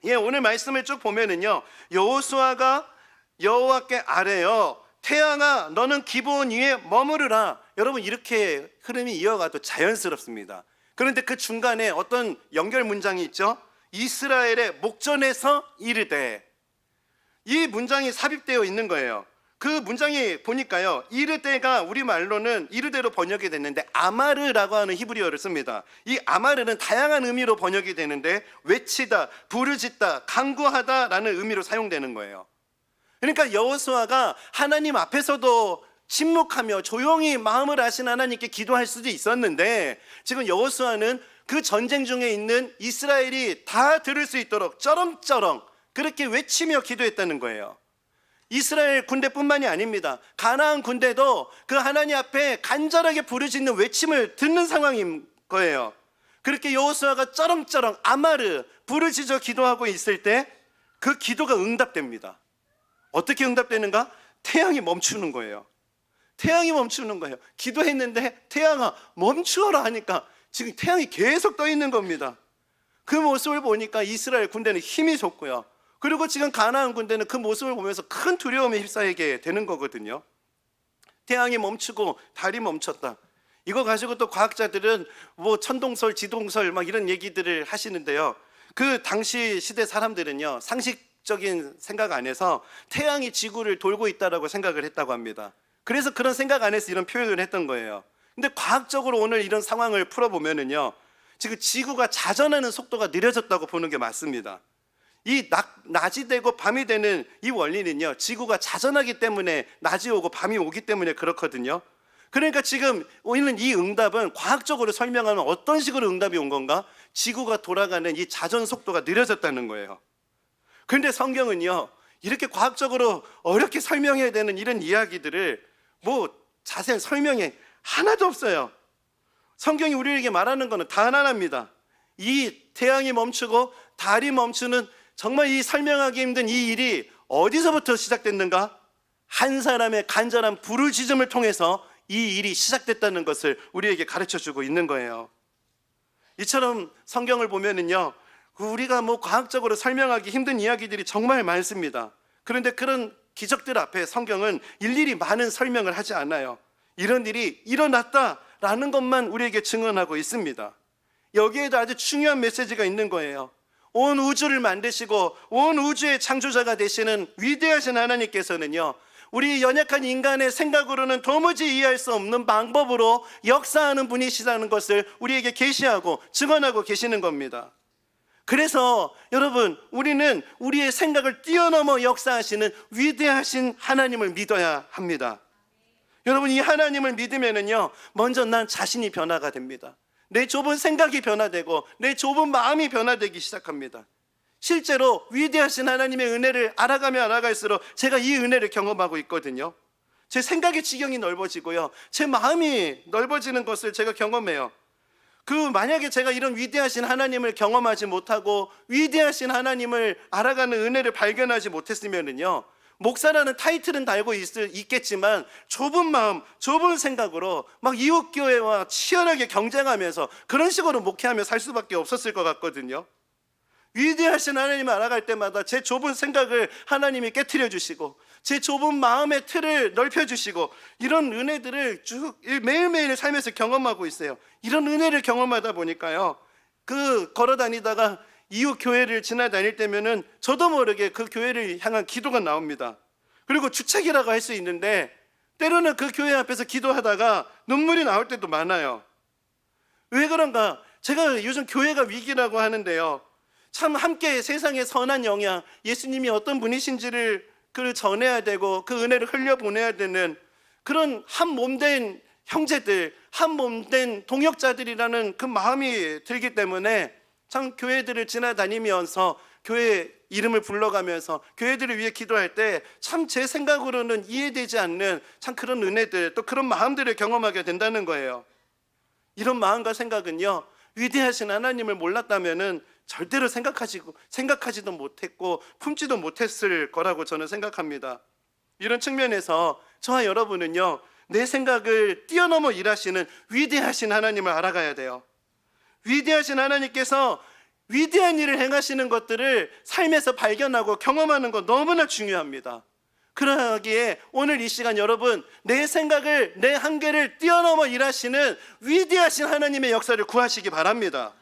예, 오늘 말씀을 쭉 보면은요, 여호수아가 여호와께 아뢰어 태양아 너는 기브온 위에 머무르라. 여러분, 이렇게 흐름이 이어가도 자연스럽습니다. 그런데 그 중간에 어떤 연결 문장이 있죠. 이스라엘의 목전에서 이르되. 이 문장이 삽입되어 있는 거예요. 그 문장이 보니까요, 이르되가 우리말로는 이르되로 번역이 됐는데 아마르라고 하는 히브리어를 씁니다. 이 아마르는 다양한 의미로 번역이 되는데 외치다, 부르짖다, 간구하다라는 의미로 사용되는 거예요. 그러니까 여호수아가 하나님 앞에서도 침묵하며 조용히 마음을 아신 하나님께 기도할 수도 있었는데, 지금 여호수아는 그 전쟁 중에 있는 이스라엘이 다 들을 수 있도록 쩌렁쩌렁 그렇게 외치며 기도했다는 거예요. 이스라엘 군대뿐만이 아닙니다. 가나안 군대도 그 하나님 앞에 간절하게 부르짖는 외침을 듣는 상황인 거예요. 그렇게 여호수아가 쩌렁쩌렁 아마르 부르짖어 기도하고 있을 때 그 기도가 응답됩니다. 어떻게 응답되는가? 태양이 멈추는 거예요. 태양이 멈추는 거예요. 기도했는데 태양아 멈추어라 하니까 지금 태양이 계속 떠 있는 겁니다. 그 모습을 보니까 이스라엘 군대는 힘이 솟고요. 그리고 지금 가나안 군대는 그 모습을 보면서 큰 두려움에 휩싸이게 되는 거거든요. 태양이 멈추고 달이 멈췄다. 이거 가지고 또 과학자들은 뭐 천동설, 지동설 막 이런 얘기들을 하시는데요. 그 당시 시대 사람들은요, 상식적인 생각 안에서 태양이 지구를 돌고 있다라고 생각을 했다고 합니다. 그래서 그런 생각 안에서 이런 표현을 했던 거예요. 근데 과학적으로 오늘 이런 상황을 풀어보면은요, 지금 지구가 자전하는 속도가 느려졌다고 보는 게 맞습니다. 이 낮이 되고 밤이 되는 이 원리는요, 지구가 자전하기 때문에 낮이 오고 밤이 오기 때문에 그렇거든요. 그러니까 지금 오늘 이 응답은 과학적으로 설명하면 어떤 식으로 응답이 온 건가? 지구가 돌아가는 이 자전 속도가 느려졌다는 거예요. 그런데 성경은요, 이렇게 과학적으로 어렵게 설명해야 되는 이런 이야기들을 뭐 자세한 설명이 하나도 없어요. 성경이 우리에게 말하는 것은 단 하나입니다. 이 태양이 멈추고 달이 멈추는 정말 이 설명하기 힘든 이 일이 어디서부터 시작됐는가? 한 사람의 간절한 부르짖음을 통해서 이 일이 시작됐다는 것을 우리에게 가르쳐주고 있는 거예요. 이처럼 성경을 보면은요, 우리가 뭐 과학적으로 설명하기 힘든 이야기들이 정말 많습니다. 그런데 그런 기적들 앞에 성경은 일일이 많은 설명을 하지 않아요. 이런 일이 일어났다라는 것만 우리에게 증언하고 있습니다. 여기에도 아주 중요한 메시지가 있는 거예요. 온 우주를 만드시고 온 우주의 창조자가 되시는 위대하신 하나님께서는요, 우리 연약한 인간의 생각으로는 도무지 이해할 수 없는 방법으로 역사하는 분이시라는 것을 우리에게 계시하고 증언하고 계시는 겁니다. 그래서 여러분, 우리는 우리의 생각을 뛰어넘어 역사하시는 위대하신 하나님을 믿어야 합니다. 여러분, 이 하나님을 믿으면은요, 먼저 난 자신이 변화가 됩니다. 내 좁은 생각이 변화되고 내 좁은 마음이 변화되기 시작합니다. 실제로 위대하신 하나님의 은혜를 알아가면 알아갈수록 제가 이 은혜를 경험하고 있거든요. 제 생각의 지경이 넓어지고요, 제 마음이 넓어지는 것을 제가 경험해요. 만약에 제가 이런 위대하신 하나님을 경험하지 못하고 위대하신 하나님을 알아가는 은혜를 발견하지 못했으면은요, 목사라는 타이틀은 달고 있겠지만 좁은 마음, 좁은 생각으로 막 이웃교회와 치열하게 경쟁하면서 그런 식으로 목회하며 살 수밖에 없었을 것 같거든요. 위대하신 하나님을 알아갈 때마다 제 좁은 생각을 하나님이 깨트려 주시고 제 좁은 마음의 틀을 넓혀 주시고, 이런 은혜들을 쭉 매일매일 삶에서 경험하고 있어요. 이런 은혜를 경험하다 보니까요, 걸어 다니다가 이웃 교회를 지나다닐 때면은 저도 모르게 그 교회를 향한 기도가 나옵니다. 그리고 주책이라고 할 수 있는데 때로는 그 교회 앞에서 기도하다가 눈물이 나올 때도 많아요. 왜 그런가? 제가 요즘 교회가 위기라고 하는데요, 참 함께 세상의 선한 영향, 예수님이 어떤 분이신지를 전해야 되고 그 은혜를 흘려보내야 되는 그런 한 몸된 형제들, 한 몸된 동역자들이라는 그 마음이 들기 때문에 참 교회들을 지나다니면서 교회 이름을 불러가면서 교회들을 위해 기도할 때 참 제 생각으로는 이해되지 않는 참 그런 은혜들, 또 그런 마음들을 경험하게 된다는 거예요. 이런 마음과 생각은요, 위대하신 하나님을 몰랐다면은 절대로 생각하지도 못했고 품지도 못했을 거라고 저는 생각합니다. 이런 측면에서 저와 여러분은요, 내 생각을 뛰어넘어 일하시는 위대하신 하나님을 알아가야 돼요. 위대하신 하나님께서 위대한 일을 행하시는 것들을 삶에서 발견하고 경험하는 것 너무나 중요합니다. 그러기에 오늘 이 시간 여러분, 내 생각을, 내 한계를 뛰어넘어 일하시는 위대하신 하나님의 역사를 구하시기 바랍니다.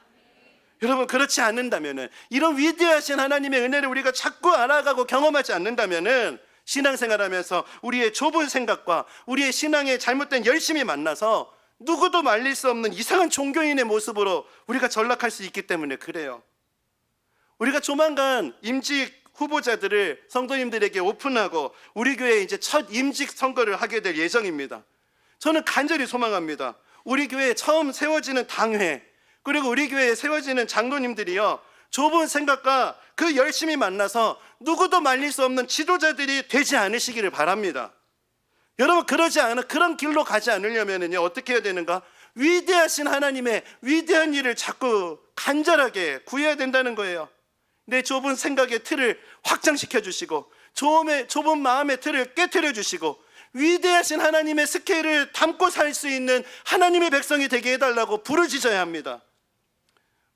여러분, 그렇지 않는다면은, 이런 위대하신 하나님의 은혜를 우리가 자꾸 알아가고 경험하지 않는다면은 신앙생활하면서 우리의 좁은 생각과 우리의 신앙의 잘못된 열심이 만나서 누구도 말릴 수 없는 이상한 종교인의 모습으로 우리가 전락할 수 있기 때문에 그래요. 우리가 조만간 임직 후보자들을 성도님들에게 오픈하고 우리 교회에 이제 첫 임직 선거를 하게 될 예정입니다. 저는 간절히 소망합니다. 우리 교회에 처음 세워지는 당회, 그리고 우리 교회에 세워지는 장로님들이요, 좁은 생각과 그 열심히 만나서 누구도 말릴 수 없는 지도자들이 되지 않으시기를 바랍니다. 여러분, 그런 길로 가지 않으려면요, 어떻게 해야 되는가? 위대하신 하나님의 위대한 일을 자꾸 간절하게 구해야 된다는 거예요. 내 좁은 생각의 틀을 확장시켜 주시고 좁은 마음의 틀을 깨트려 주시고 위대하신 하나님의 스케일을 담고 살 수 있는 하나님의 백성이 되게 해달라고 부르짖어야 합니다.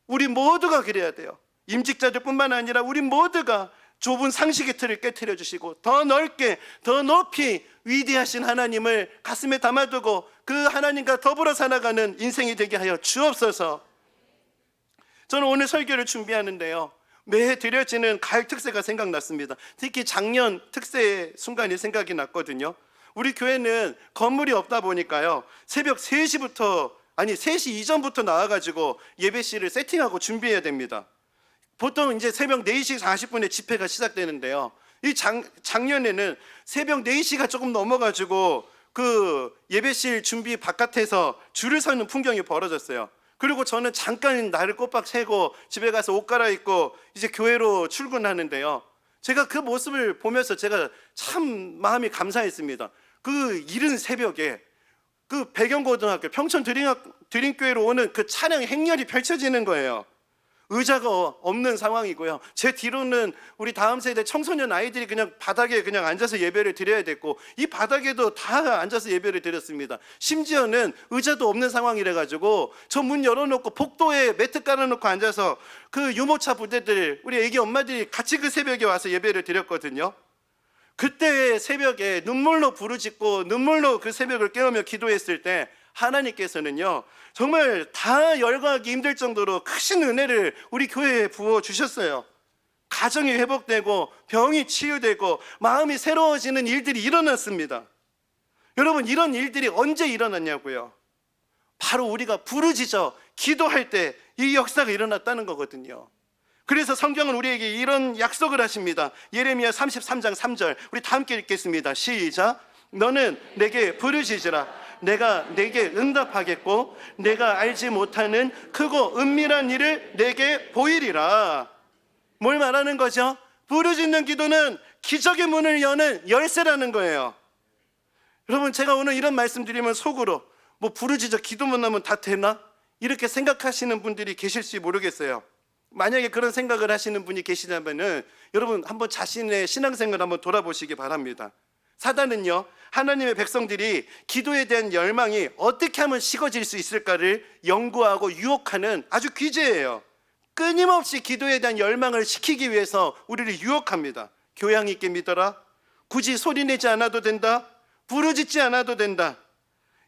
우리 모두가 그래야 돼요. 임직자들 뿐만 아니라 우리 모두가 좁은 상식의 틀을 깨트려 주시고 더 넓게, 더 높이 위대하신 하나님을 가슴에 담아두고 그 하나님과 더불어 살아가는 인생이 되게 하여 주옵소서. 저는 오늘 설교를 준비하는데요, 매해 드려지는 가을 특세가 생각났습니다. 특히 작년 특세의 순간이 생각이 났거든요. 우리 교회는 건물이 없다 보니까요, 새벽 3시 이전부터 나와가지고 예배실을 세팅하고 준비해야 됩니다. 보통 이제 새벽 4시 40분에 집회가 시작되는데요, 이 작년에는 새벽 4시가 조금 넘어가지고 그 예배실 준비 바깥에서 줄을 서는 풍경이 벌어졌어요. 그리고 저는 잠깐 날을 꼬박 새고 집에 가서 옷 갈아입고 이제 교회로 출근하는데요, 제가 그 모습을 보면서 제가 참 마음이 감사했습니다. 그 이른 새벽에 그 배경고등학교 평촌 드림교회로 오는 그 차량 행렬이 펼쳐지는 거예요. 의자가 없는 상황이고요. 제 뒤로는 우리 다음 세대 청소년 아이들이 그냥 바닥에 그냥 앉아서 예배를 드려야 됐고, 이 바닥에도 다 앉아서 예배를 드렸습니다. 심지어는 의자도 없는 상황이라 가지고 저 문 열어놓고 복도에 매트 깔아놓고 앉아서 그 유모차 부대들, 우리 애기 엄마들이 같이 그 새벽에 와서 예배를 드렸거든요. 그때 새벽에 눈물로 부르짖고 눈물로 그 새벽을 깨우며 기도했을 때 하나님께서는요, 정말 다 열거하기 힘들 정도로 크신 은혜를 우리 교회에 부어주셨어요. 가정이 회복되고 병이 치유되고 마음이 새로워지는 일들이 일어났습니다. 여러분, 이런 일들이 언제 일어났냐고요? 바로 우리가 부르짖어 기도할 때 이 역사가 일어났다는 거거든요. 그래서 성경은 우리에게 이런 약속을 하십니다. 예레미야 33장 3절, 우리 다 함께 읽겠습니다. 시작. 너는 내게 부르짖으라. 내가 내게 응답하겠고 내가 알지 못하는 크고 은밀한 일을 내게 보이리라. 뭘 말하는 거죠? 부르짖는 기도는 기적의 문을 여는 열쇠라는 거예요. 여러분, 제가 오늘 이런 말씀 드리면 속으로 뭐 부르짖어 기도만 하면 다 되나? 이렇게 생각하시는 분들이 계실지 모르겠어요. 만약에 그런 생각을 하시는 분이 계시다면은 여러분 한번 자신의 신앙생활 한번 돌아보시기 바랍니다. 사단은요, 하나님의 백성들이 기도에 대한 열망이 어떻게 하면 식어질 수 있을까를 연구하고 유혹하는 아주 귀재예요. 끊임없이 기도에 대한 열망을 식히기 위해서 우리를 유혹합니다. 교양 있게 믿어라, 굳이 소리내지 않아도 된다, 부르짖지 않아도 된다.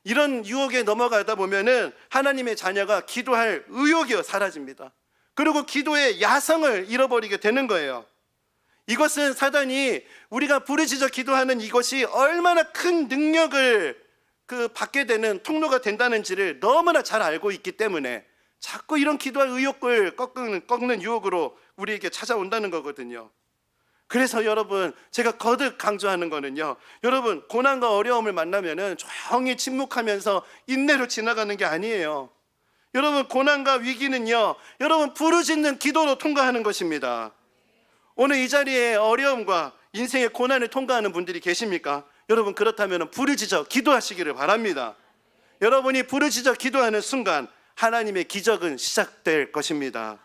이런 유혹에 넘어가다 보면은 하나님의 자녀가 기도할 의욕이 사라집니다. 그리고 기도의 야성을 잃어버리게 되는 거예요. 이것은 사단이 우리가 부르짖어 기도하는 이것이 얼마나 큰 능력을 받게 되는 통로가 된다는지를 너무나 잘 알고 있기 때문에 자꾸 이런 기도할 의욕을 꺾는 유혹으로 우리에게 찾아온다는 거거든요. 그래서 여러분, 제가 거듭 강조하는 거는요, 여러분 고난과 어려움을 만나면은 조용히 침묵하면서 인내로 지나가는 게 아니에요. 여러분, 고난과 위기는요, 여러분 부르짖는 기도로 통과하는 것입니다. 오늘 이 자리에 어려움과 인생의 고난을 통과하는 분들이 계십니까? 여러분, 그렇다면 부르짖어 기도하시기를 바랍니다. 여러분이 부르짖어 기도하는 순간 하나님의 기적은 시작될 것입니다.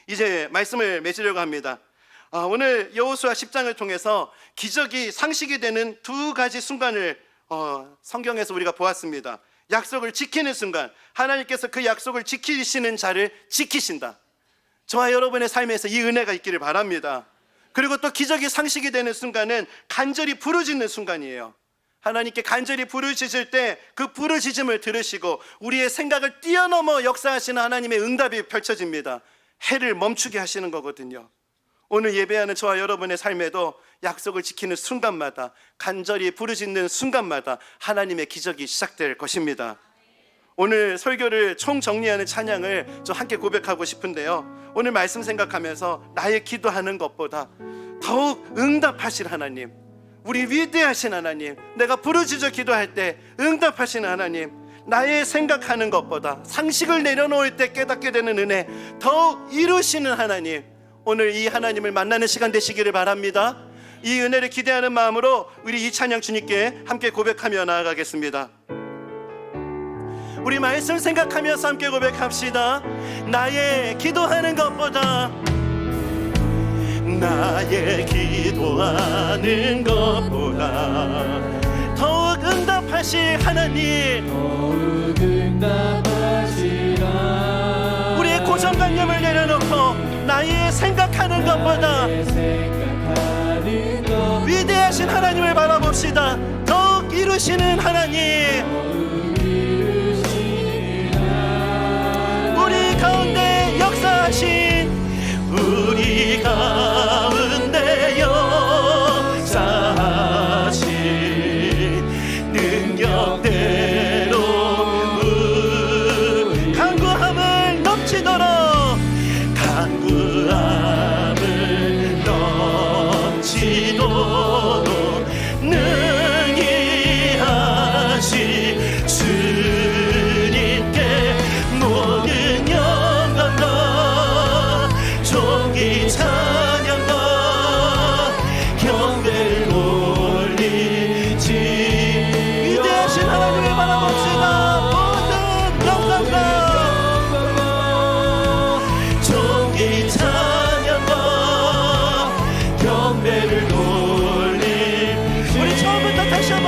이제 말씀을 맺으려고 합니다. 오늘 여호수아 10장을 통해서 기적이 상식이 되는 두 가지 순간을 성경에서 우리가 보았습니다. 약속을 지키는 순간, 하나님께서 그 약속을 지키시는 자를 지키신다. 저와 여러분의 삶에서 이 은혜가 있기를 바랍니다. 그리고 또 기적이 상식이 되는 순간은 간절히 부르짖는 순간이에요. 하나님께 간절히 부르짖을 때 그 부르짖음을 들으시고 우리의 생각을 뛰어넘어 역사하시는 하나님의 응답이 펼쳐집니다. 해를 멈추게 하시는 거거든요. 오늘 예배하는 저와 여러분의 삶에도 약속을 지키는 순간마다, 간절히 부르짖는 순간마다 하나님의 기적이 시작될 것입니다. 오늘 설교를 총정리하는 찬양을 좀 함께 고백하고 싶은데요, 오늘 말씀 생각하면서 나의 기도하는 것보다 더욱 응답하실 하나님, 우리 위대하신 하나님, 내가 부르짖어 기도할 때 응답하시는 하나님, 나의 생각하는 것보다 상식을 내려놓을 때 깨닫게 되는 은혜 더욱 이루시는 하나님, 오늘 이 하나님을 만나는 시간 되시기를 바랍니다. 이 은혜를 기대하는 마음으로 우리 이 찬양 주님께 함께 고백하며 나아가겠습니다. 우리 말씀 생각하면서 함께 고백합시다. 나의 기도하는 것보다, 나의 기도하는 것보다 더욱 응답하실 하나님, 더욱 응답하시라. 우리의 고정관념을 내려놓고 나의 생각하는 것보다 위대하신 하나님을 바라봅시다. 더욱 이루시는 하나님, 우리 가운데 역사하신, 우리 가운데 역사하신 능력대로 간구함을 넘치도록, 간구함을 넘치도록 능히 하시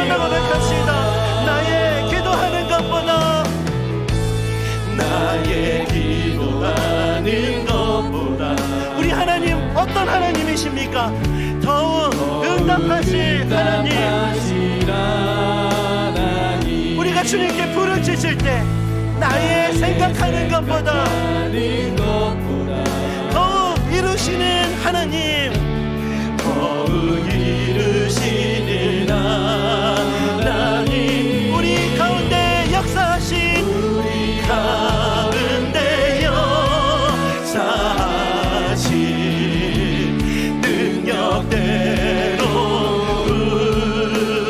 기도한다 고백합시다. 나의 기도하는 것보다, 나의 기도하는 것보다 우리 하나님 어떤 하나님이십니까? 더욱 응답하실 하나님. 우리가 주님께 부르짖을 때 나의 생각하는 것보다 더욱 이루시는 하나님, 더욱 이루시는 하나님, 우리 가운데 역사하신, 우리 가운데 역사하신 능력대로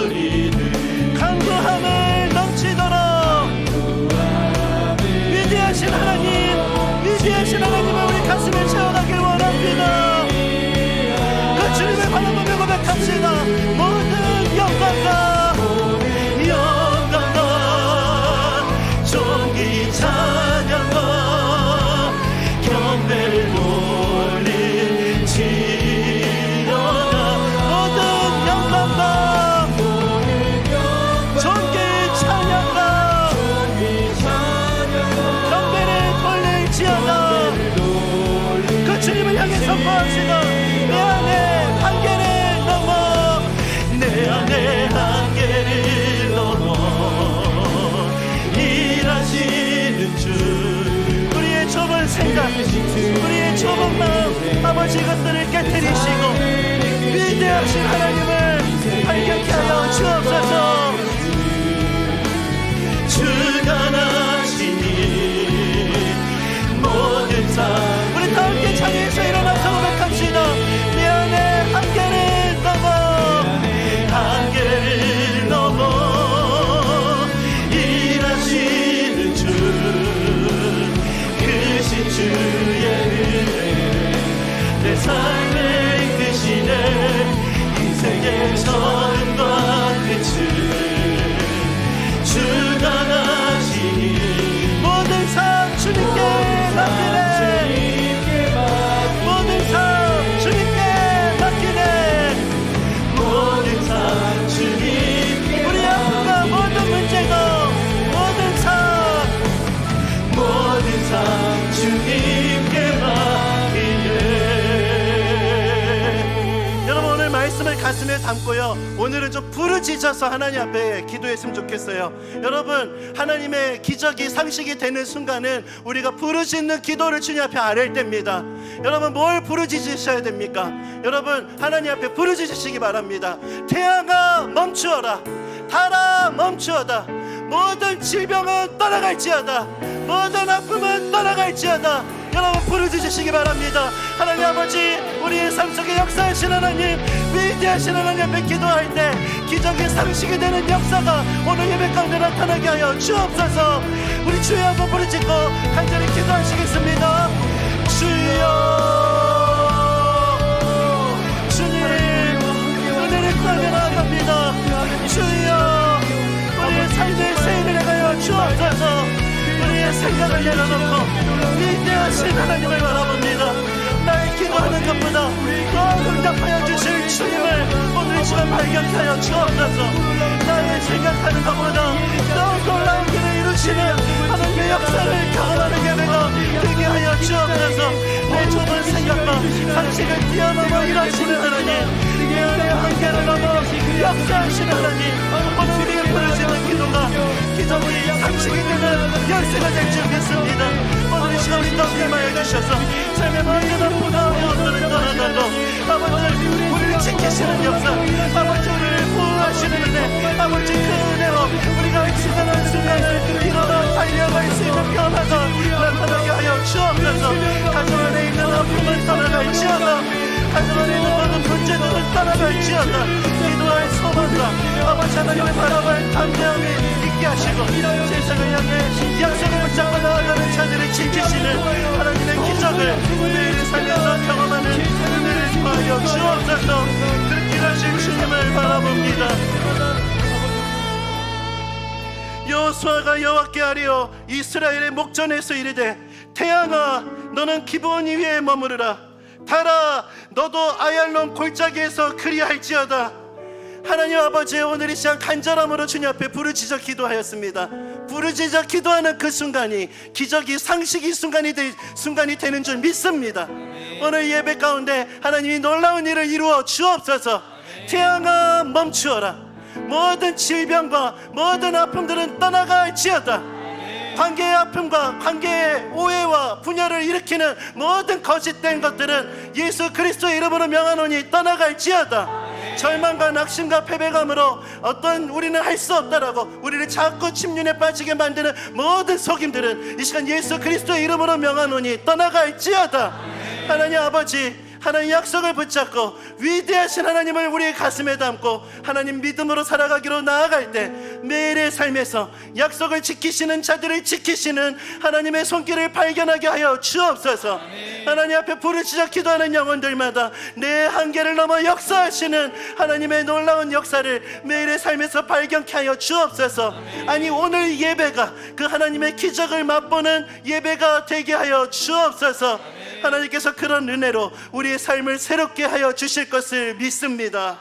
우리는 강구함을 넘치도록 위대하신 하나님, 위대하신 하나님을 우리 가슴에 채워가길 원합니다. 그 주님을 바라보며 고백합시다. 모든 영광과 존귀 찬양과 경배를 올리지어다. 모든 영광과 존귀 찬양과 경배를 돌릴지어다. 그 주님을 향해 선포합시다. 내 안에 한계를 넘어, 내 안에 한계를 넘어 일하시는 주, 우리의 좁은 생각, 우리의 좁은 마음, 아버지 것들을 깨뜨리시고 위대하신 하나님을 발견케 하여 주옵소서. 주가 나시니 모든 삶, 우리 다 함께 자리에서 일어나서 고백합시다. 내 안에 한계를 넘어, 한계를 넘어 일하시는 주, 크신 주의 은혜 내 삶에 이끄시네. 인생의 처음과 끝을 주가 나시니 모든 삶 주님께 맡기네. 모든 삶 주님께 맡기네. 모든 삶 주님, 우리 아픔과 모든 문제가, 모든 삶 주님께 맡기네. 여러분, 오늘 말씀을 가슴에 담고요, 오늘은 좀 부르짖어서 하나님 앞에 기도했으면 좋겠어요. 여러분, 하나님의 기적이 상식이 되는 순간은 우리가 부르짖는 기도를 주님 앞에 아랠 때입니다. 여러분, 뭘 부르짖으셔야 됩니까? 여러분, 하나님 앞에 부르짖으시기 바랍니다. 태양아 멈추어라, 달아 멈추어다. 모든 질병은 떠나갈지어다, 모든 아픔은 떠나갈지어다. 여러분, 부르짖으시기 바랍니다. 하나님 아버지, 우리의 삶 속에 역사하신 하나님, 위대하신 하나님 앞에 기도할 때 기적이 상식이 되는 역사가 오늘 예배 가운데 나타나게 하여 주옵소서. 우리 주여 한번 부르짖고 간절히 기도하시겠습니다. 주여, 주님 은혜를 구하며 나아갑니다. 주여, 우리의 삶의 세인을 행하여 주옵소서. 우리의 생각을 내려놓고 위대하신 하나님을 바라봅니다. 나의 기도하는 것보다 더 응답하여 주실 주님을 오늘 이 시간 발견하여 주옵소서. 나의 생각하는 것보다 더 놀라운 일을 이루시는 하나님의 역사를 경험하는 예배가 되게 하여 주옵소서. 내 좁은 생각과 상식을 뛰어넘어 일하시는 하나님, 내 안의 한계를 넘어 역사하시는 하나님, 오늘 우리의 부르짖는 기도가 기적이 상식이 되는 열쇠가 될 줄 믿습니다. 오늘 이 시간 우리 덤김하여 주셔서 삶의 모든 아픔과 어려움들을 떠나가도 아버지 우리를 지키시는 역사, 아버지 우리를 보호하시는 은혜, 아버지 그 은혜로 우리가 순간한 순간을 일어나 달려갈 수 있는 변화가 나타나게 하여 주옵소서. 가정 안에 있는 아픔을 떠나갈지어다, 가정 안에 있는 모든 문제들을 떠나갈지어다. 기도할 소망과 아버지 하나님을 바라볼 담대함이 있게 하시고 세상을 향해 약속을 붙잡고 나아가는 자들을 지키시는 하나님의 기적을 매일 살면서 경험하는 은혜를 구하여 주옵소서. 그렇게 하실 주님을 바라봅니다. 여호수아가 여호와께 아뢰어 이스라엘의 목전에서 이르되, 태양아 너는 기브온 위에 머무르라, 달아 너도 아얄론 골짜기에서 그리할지어다. 하나님 아버지, 오늘 이 시간 간절함으로 주님 앞에 부르짖어 기도하였습니다. 부르짖어 기도하는 그 순간이 기적이, 상식이 순간이 되는 줄 믿습니다. 오늘 예배 가운데 하나님이 놀라운 일을 이루어 주옵소서. 태양아 멈추어라. 모든 질병과 모든 아픔들은 떠나갈지어다. 관계의 아픔과 관계의 오해와 분열을 일으키는 모든 거짓된 것들은 예수 그리스도의 이름으로 명하노니 떠나갈지어다. 절망과 낙심과 패배감으로 우리는 할 수 없다라고 우리를 자꾸 침륜에 빠지게 만드는 모든 속임들은 이 시간 예수 그리스도의 이름으로 명하노니 떠나갈지어다. 하나님 아버지, 하나님 약속을 붙잡고 위대하신 하나님을 우리의 가슴에 담고 하나님 믿음으로 살아가기로 나아갈 때 매일의 삶에서 약속을 지키시는 자들을 지키시는 하나님의 손길을 발견하게 하여 주옵소서. 하나님 앞에 부르짖어 기도하는 영혼들마다 내 한계를 넘어 역사하시는 하나님의 놀라운 역사를 매일의 삶에서 발견케 하여 주옵소서. 아니, 오늘 예배가 그 하나님의 기적을 맛보는 예배가 되게 하여 주옵소서. 하나님께서 그런 은혜로 우리의 삶을 새롭게 하여 주실 것을 믿습니다.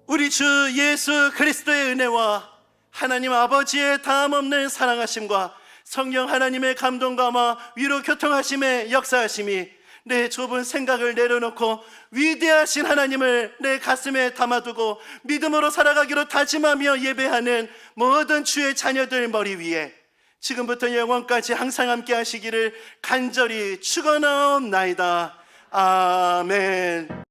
우리 주 예수 그리스도의 은혜와 하나님 아버지의 다함없는 사랑하심과 성령 하나님의 감동감화 위로 교통하심의 역사하심이 내 좁은 생각을 내려놓고 위대하신 하나님을 내 가슴에 담아두고 믿음으로 살아가기로 다짐하며 예배하는 모든 주의 자녀들 머리 위에 지금부터 영원까지 항상 함께 하시기를 간절히 축원하옵나이다. 아멘.